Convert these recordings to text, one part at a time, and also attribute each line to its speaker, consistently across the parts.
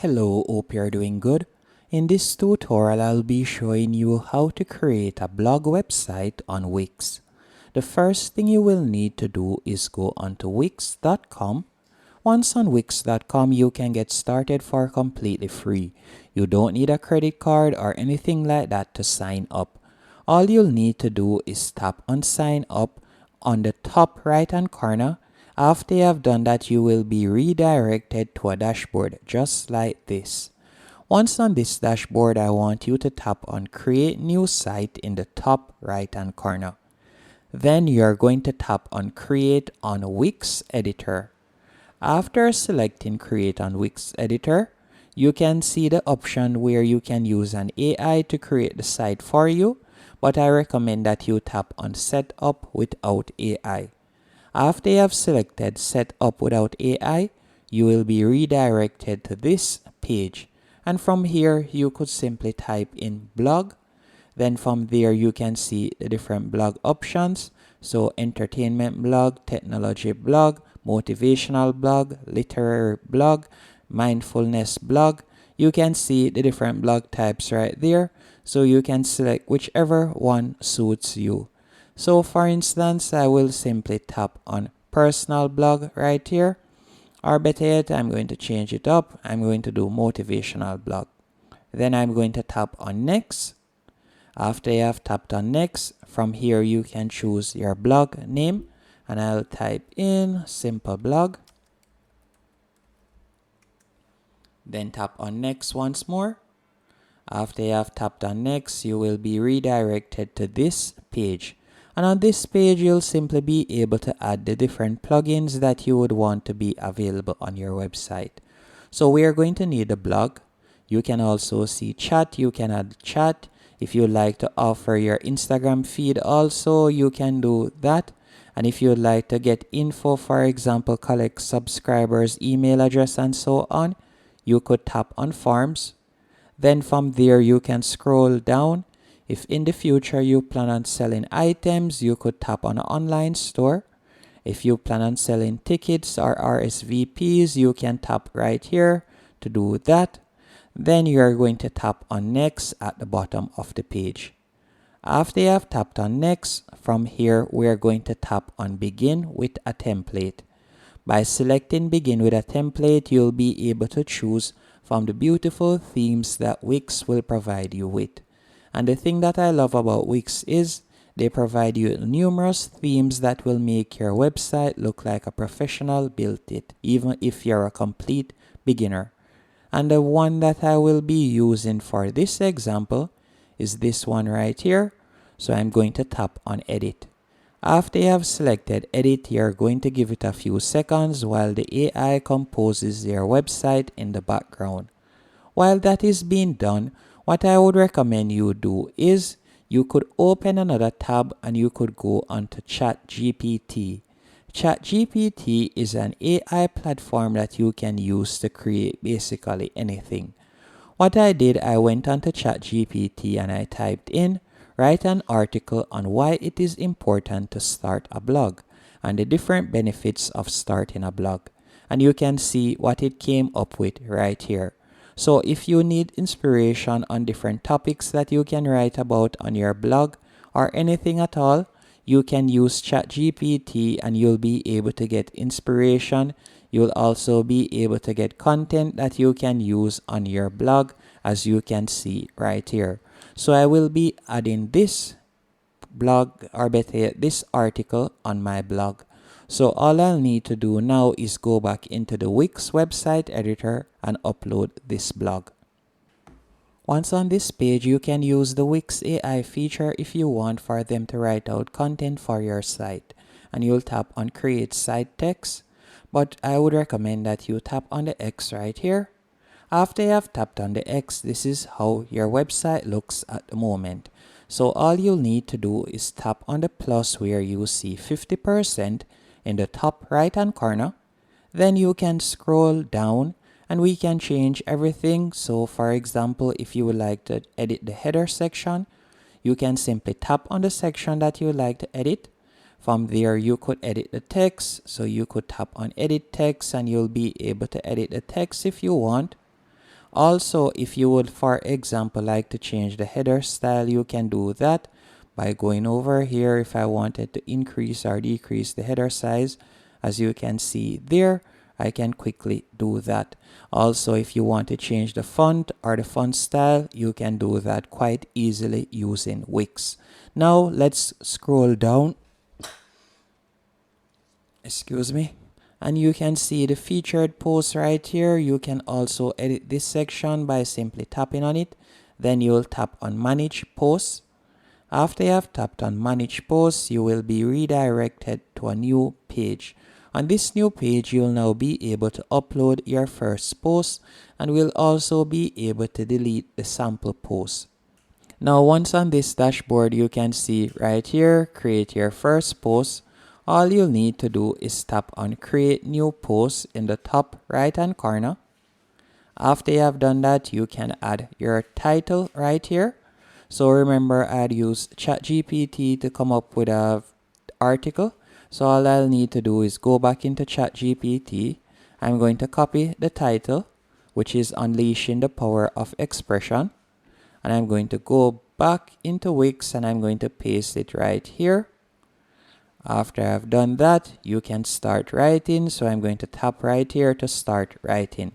Speaker 1: Hello, hope you're doing good. In this tutorial, I'll be showing you how to create a blog website on Wix. The first thing you will need to do is go onto Wix.com. Once on Wix.com, you can get started for completely free. You don't need a credit card or anything like that to sign up. All you'll need to do is tap on sign up on the top right hand corner. After you have done that, you will be redirected to a dashboard just like this. Once on this dashboard, I want you to tap on create new site in the top right hand corner. Then you're going to tap on create on Wix editor. After selecting create on Wix editor, you can see the option where you can use an AI to create the site for you, but I recommend that you tap on set up without AI. After you have selected set up without AI, you will be redirected to this page, and from here you could simply type in blog. Then from there you can see the different blog options, so entertainment blog, technology blog, motivational blog, literary blog, mindfulness blog. You can see the different blog types right there, so you can select whichever one suits you. So for instance, I will simply tap on personal blog right here, or better yet, I'm going to change it up. I'm going to do motivational blog. Then I'm going to tap on next. After you have tapped on next, from here you can choose your blog name, and I'll type in simple blog. Then tap on next once more. After you have tapped on next, you will be redirected to this page. And on this page, you'll simply be able to add the different plugins that you would want to be available on your website. So we are going to need a blog. You can also see chat. You can add chat. If you like to offer your Instagram feed also, you can do that. And if you'd like to get info, for example, collect subscribers, email address, and so on, you could tap on forms. Then from there, you can scroll down. If in the future you plan on selling items, you could tap on an online store. If you plan on selling tickets or RSVPs, you can tap right here to do that. Then you are going to tap on next at the bottom of the page. After you have tapped on next, from here we are going to tap on begin with a template. By selecting begin with a template, you'll be able to choose from the beautiful themes that Wix will provide you with. And the thing that I love about Wix is they provide you numerous themes that will make your website look like a professional built it, even if you're a complete beginner. And the one that I will be using for this example is this one right here. So I'm going to tap on edit. After you have selected edit, you're going to give it a few seconds while the AI composes your website in the background. While that is being done, what I would recommend you do is you could open another tab and you could go onto ChatGPT. ChatGPT is an AI platform that you can use to create basically anything. What I did, I went onto ChatGPT and I typed in, write an article on why it is important to start a blog and the different benefits of starting a blog. And you can see what it came up with right here. So if you need inspiration on different topics that you can write about on your blog or anything at all, you can use ChatGPT and you'll be able to get inspiration. You'll also be able to get content that you can use on your blog, as you can see right here. So I will be adding this blog, or better yet, this article on my blog. So all I'll need to do now is go back into the Wix website editor and upload this blog. Once on this page, you can use the Wix AI feature if you want for them to write out content for your site. And you'll tap on create site text, but I would recommend that you tap on the X right here. After you have tapped on the X, this is how your website looks at the moment. So all you'll need to do is tap on the plus where you see 50% in the top right hand corner. Then you can scroll down and we can change everything. So for example, if you would like to edit the header section, you can simply tap on the section that you would like to edit. From there, you could edit the text. So you could tap on edit text and you'll be able to edit the text if you want. Also, if you would, for example, like to change the header style, you can do that by going over here. If I wanted to increase or decrease the header size, as you can see there, I can quickly do that. Also, if you want to change the font or the font style, you can do that quite easily using Wix. Now let's scroll down, excuse me, and you can see the featured posts right here. You can also edit this section by simply tapping on it. Then you'll tap on manage posts. After you have tapped on manage posts, you will be redirected to a new page. On this new page, you'll now be able to upload your first post, and will also be able to delete the sample post. Now, once on this dashboard, you can see right here, create your first post. All you'll need to do is tap on create new post in the top right hand corner. After you have done that, you can add your title right here. So remember, I'd used ChatGPT to come up with an article. So all I'll need to do is go back into ChatGPT. I'm going to copy the title, which is Unleashing the Power of Expression. And I'm going to go back into Wix and I'm going to paste it right here. After I've done that, you can start writing. So I'm going to tap right here to start writing.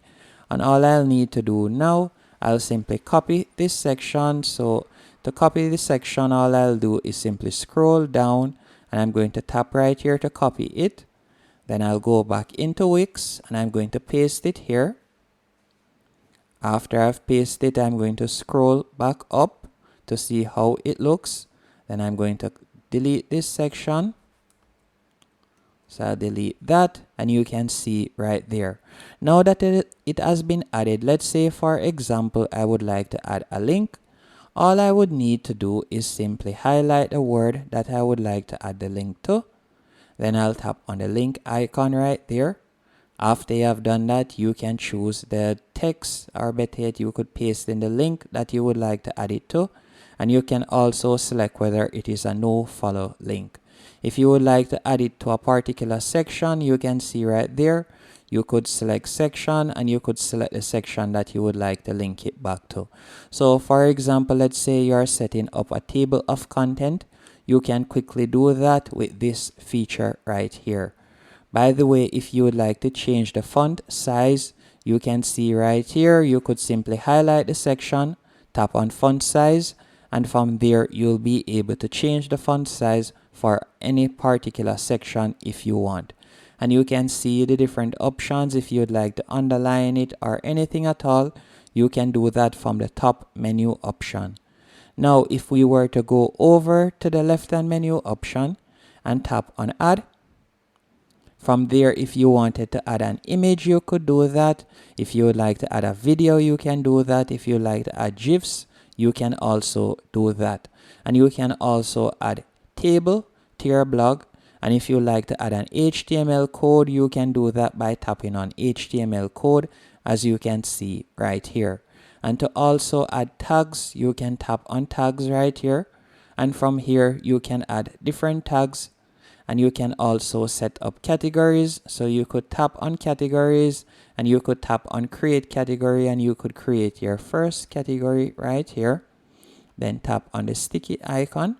Speaker 1: And all I'll need to do now, I'll simply copy this section. So to copy this section, all I'll do is simply scroll down and I'm going to tap right here to copy it. Then I'll go back into Wix and I'm going to paste it here. After I've pasted it, I'm going to scroll back up to see how it looks. Then I'm going to delete this section. So I'll delete that and you can see right there. Now that it has been added, let's say for example, I would like to add a link. All I would need to do is simply highlight the word that I would like to add the link to. Then I'll tap on the link icon right there. After you have done that, you can choose the text, or better yet, you could paste in the link that you would like to add it to. And you can also select whether it is a no follow link. If you would like to add it to a particular section, you can see right there, you could select section and you could select the section that you would like to link it back to. So for example, let's say you are setting up a table of content. You can quickly do that with this feature right here. By the way, if you would like to change the font size, you can see right here, you could simply highlight the section, tap on font size, and from there you'll be able to change the font size for any particular section if you want. And you can see the different options. If you'd like to underline it or anything at all, you can do that from the top menu option. Now, if we were to go over to the left hand menu option and tap on add, from there, if you wanted to add an image, you could do that. If you would like to add a video, you can do that. If you like to add GIFs, you can also do that. And you can also add table to your blog. And if you like to add an HTML code, you can do that by tapping on HTML code, as you can see right here. And to also add tags, you can tap on tags right here. And from here, you can add different tags. And you can also set up categories. So you could tap on categories and you could tap on create category and you could create your first category right here. Then tap on the sticky icon.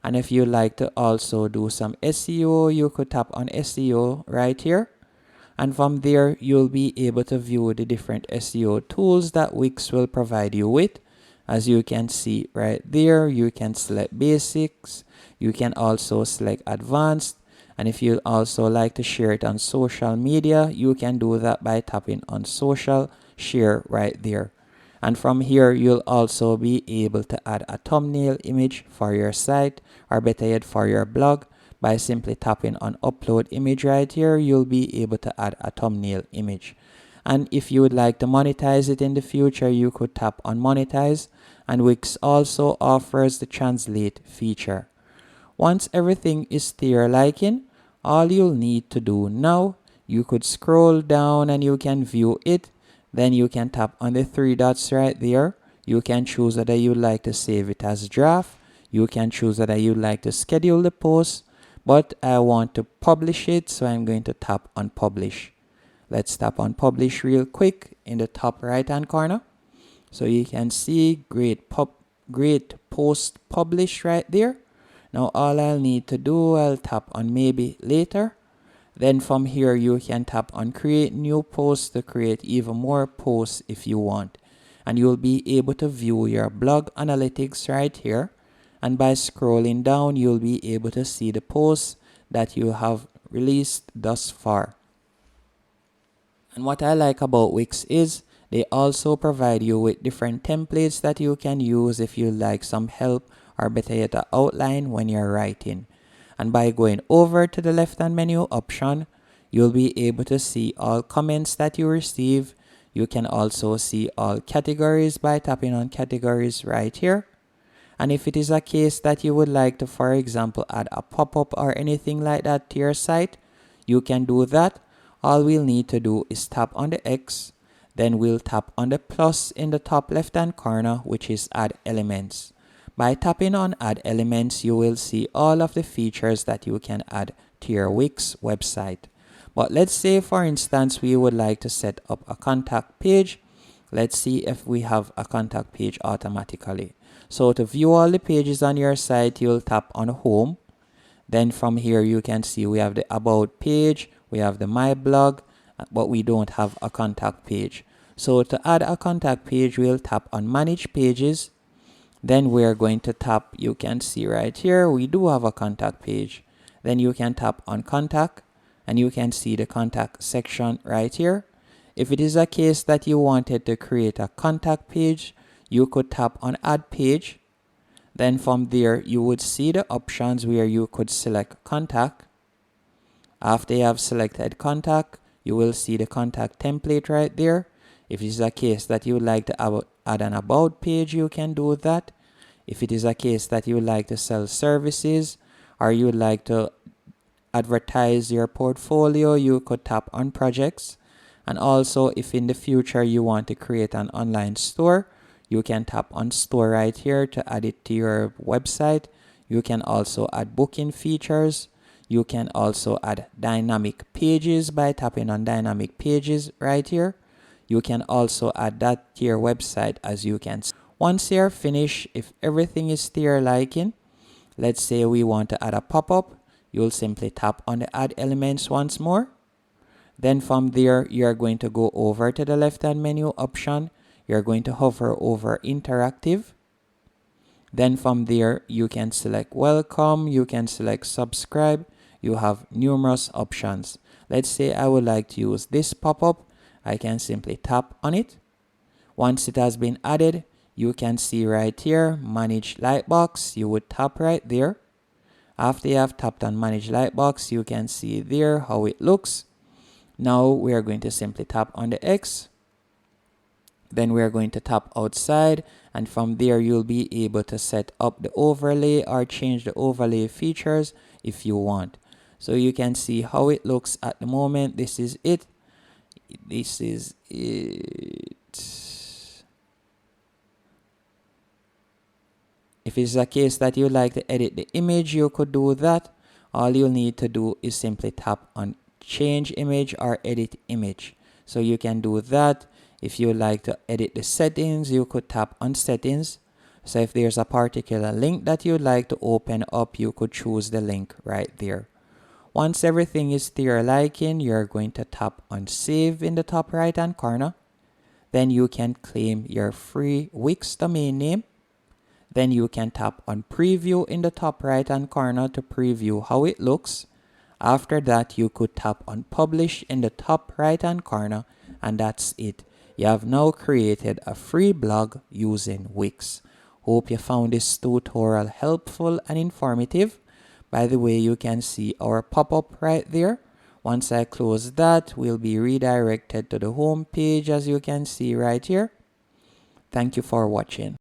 Speaker 1: And if you like to also do some SEO, you could tap on SEO right here. And from there, you'll be able to view the different SEO tools that Wix will provide you with. As you can see right there, you can select basics. You can also select advanced. And if you also like to share it on social media, you can do that by tapping on social share right there. And from here, you'll also be able to add a thumbnail image for your site, or better yet for your blog. By simply tapping on upload image right here, you'll be able to add a thumbnail image. And if you would like to monetize it in the future, you could tap on monetize. And Wix also offers the translate feature. Once everything is to your liking, all you'll need to do now, you could scroll down and you can view it. Then you can tap on the three dots right there. You can choose whether you'd like to save it as draft. You can choose whether you'd like to schedule the post. But I want to publish it, so I'm going to tap on publish. Let's tap on publish real quick in the top right hand corner. So you can see great post published right there. Now all I'll need to do, I'll tap on maybe later. Then from here you can tap on create new posts to create even more posts if you want. And you'll be able to view your blog analytics right here. And by scrolling down, you'll be able to see the posts that you have released thus far. And what I like about Wix is they also provide you with different templates that you can use if you like some help or better yet an outline when you're writing. And by going over to the left hand menu option, you'll be able to see all comments that you receive. You can also see all categories by tapping on categories right here. And if it is a case that you would like to, for example, add a pop-up or anything like that to your site, you can do that. All we'll need to do is tap on the X, then we'll tap on the plus in the top left hand corner, which is add elements. By tapping on add elements, you will see all of the features that you can add to your Wix website. But let's say, for instance, we would like to set up a contact page. Let's see if we have a contact page automatically. So to view all the pages on your site, you'll tap on home. Then from here, you can see we have the about page, we have the my blog, but we don't have a contact page. So to add a contact page, we'll tap on manage pages. Then we're going to tap, you can see right here, we do have a contact page. Then you can tap on contact and you can see the contact section right here. If it is a case that you wanted to create a contact page, you could tap on add page. Then from there, you would see the options where you could select contact. After you have selected contact, you will see the contact template right there. If it is a case that you would like to add an about page, you can do that. If it is a case that you would like to sell services or you would like to advertise your portfolio, you could tap on projects. And also, if in the future you want to create an online store, you can tap on store right here to add it to your website. You can also add booking features. You can also add dynamic pages by tapping on dynamic pages right here. You can also add that to your website, as you can see. Once you're finished, if everything is to your liking, let's say we want to add a pop-up, you'll simply tap on the add elements once more. Then from there, you're going to go over to the left hand menu option. You're going to hover over interactive. Then from there, you can select welcome, you can select subscribe. You have numerous options. Let's say I would like to use this pop-up. I can simply tap on it. Once it has been added, you can see right here, manage lightbox. You would tap right there. After you have tapped on manage lightbox, you can see there how it looks. Now we are going to simply tap on the X. Then we are going to tap outside, and from there you'll be able to set up the overlay or change the overlay features if you want. So you can see how it looks at the moment. This is it. This is it. If it's a case that you like to edit the image, you could do that. All you'll need to do is simply tap on change image or edit image. So you can do that. If you like to edit the settings, you could tap on settings. So if there's a particular link that you'd like to open up, you could choose the link right there. Once everything is to your liking, you're going to tap on save in the top right hand corner. Then you can claim your free Wix domain name. Then you can tap on preview in the top right hand corner to preview how it looks. After that, you could tap on publish in the top right hand corner, and that's it. You have now created a free blog using Wix. Hope you found this tutorial helpful and informative. By the way, you can see our pop-up right there. Once I close that, we'll be redirected to the home page, as you can see right here. Thank you for watching.